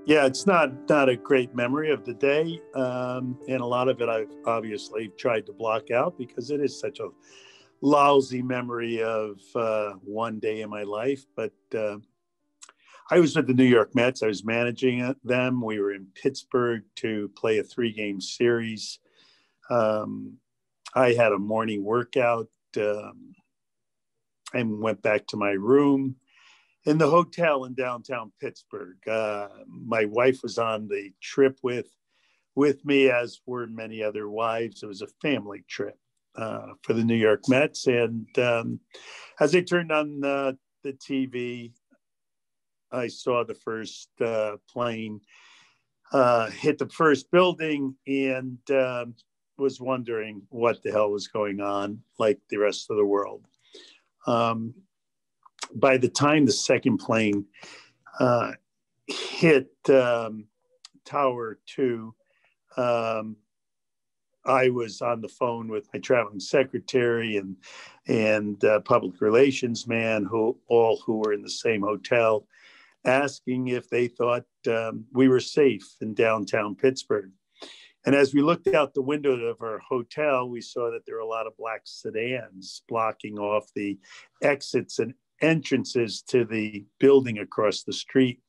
Yeah, it's not a great memory of the day, and a lot of it I've obviously tried to block out because it is such a lousy memory of one day in my life. But I was with the New York Mets. I was managing them. We were in Pittsburgh to play a 3-game series. I had a morning workout and went back to my room in the hotel in downtown Pittsburgh. My wife was on the trip with me, as were many other wives. It was a family trip for the New York Mets. And as I turned on the TV, I saw the first plane hit the first building and was wondering what the hell was going on, like the rest of the world. By the time the second plane hit Tower 2, I was on the phone with my traveling secretary and public relations man, who were in the same hotel, asking if they thought we were safe in downtown Pittsburgh. And as we looked out the window of our hotel, we saw that there were a lot of black sedans blocking off the exits and entrances to the building across the street,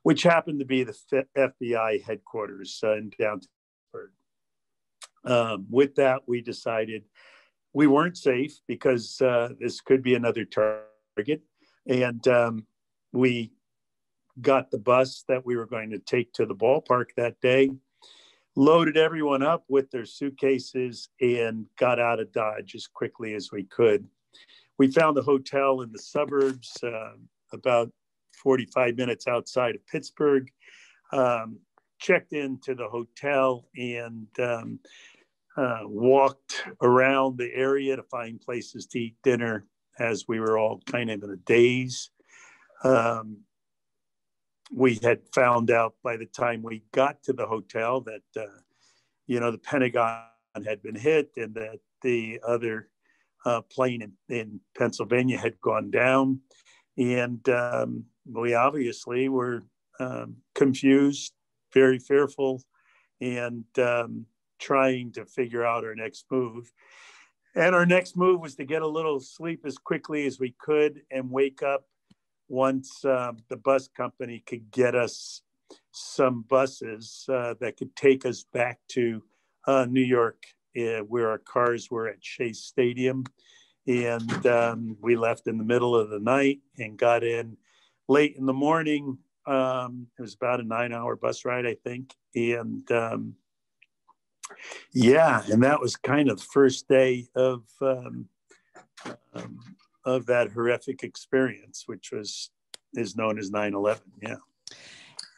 which happened to be the FBI headquarters in downtown Pittsburgh. With that, we decided we weren't safe because this could be another target. And we got the bus that we were going to take to the ballpark that day, loaded everyone up with their suitcases, and got out of Dodge as quickly as we could. We found a hotel in the suburbs, about 45 minutes outside of Pittsburgh, checked into the hotel and walked around the area to find places to eat dinner as we were all kind of in a daze. We had found out by the time we got to the hotel that, the Pentagon had been hit and that the other plane in Pennsylvania had gone down. And we obviously were confused, very fearful, and trying to figure out our next move. And our next move was to get a little sleep as quickly as we could and wake up once the bus company could get us some buses that could take us back to New York, where our cars were at Shea Stadium. And we left in the middle of the night and got in late in the morning. It was about a 9-hour bus ride, I think. And and that was kind of the first day of that horrific experience, which is known as 9/11. Yeah.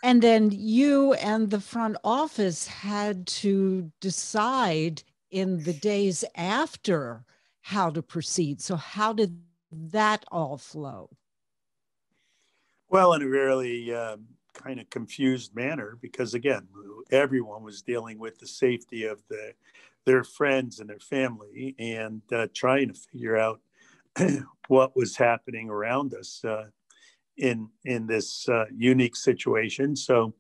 And then you and the front office had to decide in the days after how to proceed. So how did that all flow? Well, in a really kind of confused manner, because again, everyone was dealing with the safety of their friends and their family, and trying to figure out what was happening around us in this unique situation. So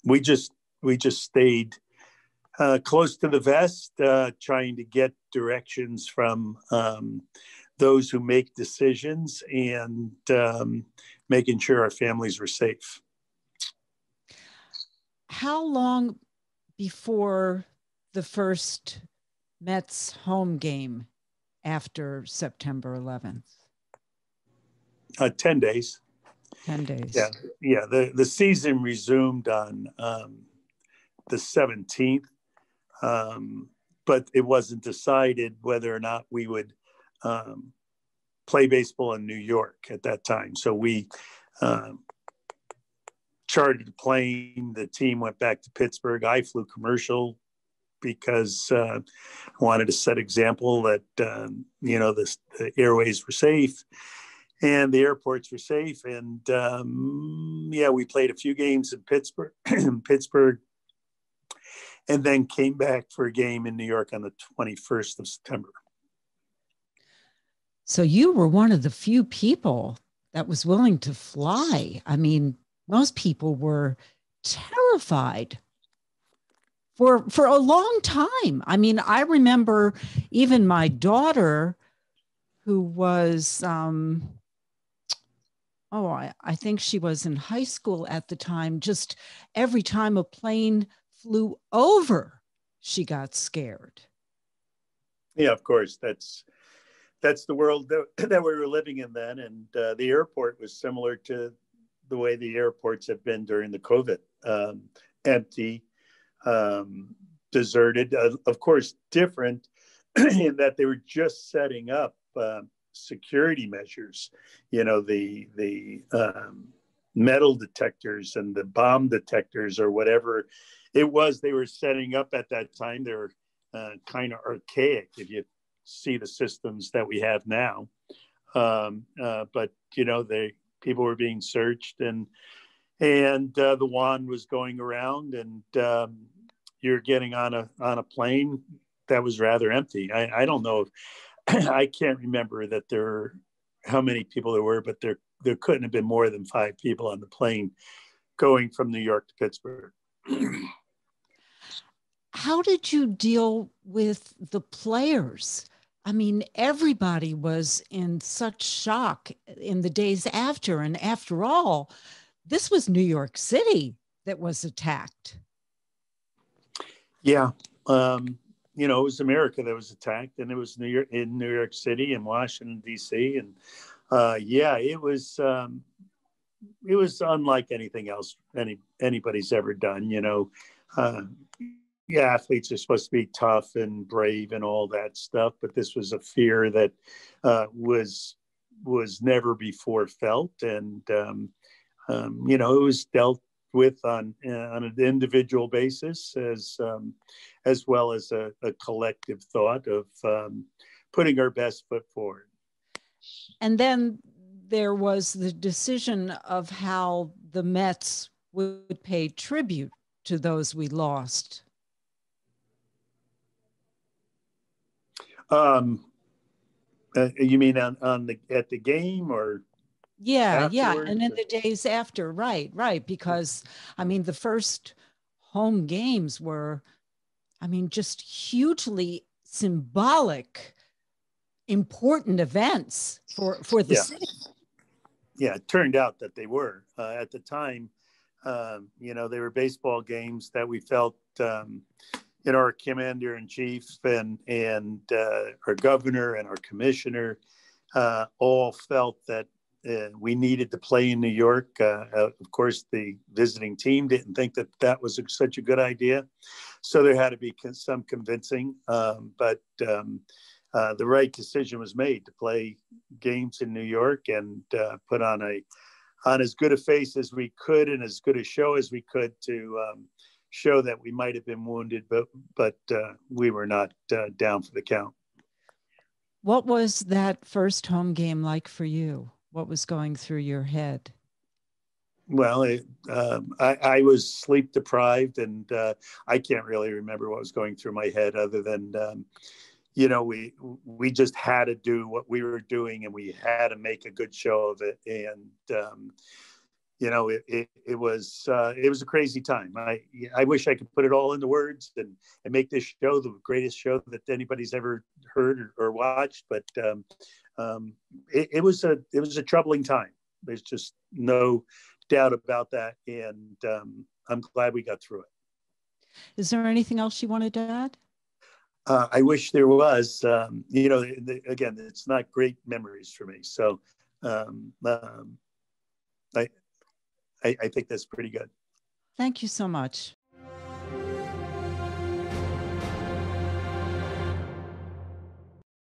we just stayed close to the vest, trying to get directions from those who make decisions and making sure our families were safe. How long before the first Mets home game after September 11th? 10 days. 10 days. Yeah. The season resumed on the 17th, but it wasn't decided whether or not we would play baseball in New York at that time. So we chartered a plane. The team went back to Pittsburgh. I flew commercial because I wanted to set example that, the airways were safe and the airports were safe. And we played a few games in Pittsburgh, and then came back for a game in New York on the 21st of September. So you were one of the few people that was willing to fly. I mean, most people were terrified for a long time. I mean, I remember even my daughter, who was, I think she was in high school at the time, just every time a plane flew over, she got scared. Yeah, of course. That's the world that we were living in then. And the airport was similar to the way the airports have been during the COVID, empty, deserted, of course, different in that they were just setting up security measures, the metal detectors and the bomb detectors or whatever it was they were setting up at that time. They were kind of archaic if you see the systems that we have now. But people were being searched, and the wand was going around, and you're getting on a plane that was rather empty. I don't know if I can't remember how many people there were, but there couldn't have been more than 5 people on the plane going from New York to Pittsburgh. How did you deal with the players? I mean, everybody was in such shock in the days after. And after all, this was New York City that was attacked. Yeah. It was America that was attacked, and it was New York City and Washington, D.C. And it was unlike anything else anybody's ever done. Athletes are supposed to be tough and brave and all that stuff, but this was a fear that was never before felt, and it was dealt with on an individual basis as well as a collective thought of putting our best foot forward. And then there was the decision of how the Mets would pay tribute to those we lost. You mean at the game or? Yeah, and in the days after, right, because I mean the first home games were, I mean, just hugely symbolic, important events for the city. Yeah, it turned out that they were at the time. They were baseball games that we felt. Our commander in chief and our governor and our commissioner all felt that we needed to play in New York. Of course, the visiting team didn't think that was such a good idea, so there had to be some convincing. But the right decision was made to play games in New York and put on as good a face as we could and as good a show as we could to show that we might have been wounded, but we were not down for the count. What was that first home game like for you? What was going through your head? Well, I was sleep deprived, and I can't really remember what was going through my head other than, we just had to do what we were doing, and we had to make a good show of it. And, it was a crazy time. I wish I could put it all into words and make this show the greatest show that anybody's ever heard or watched. But it was a troubling time. There's just no doubt about that. And I'm glad we got through it. Is there anything else you wanted to add? I wish there was. Again, it's not great memories for me. So I think that's pretty good. Thank you so much.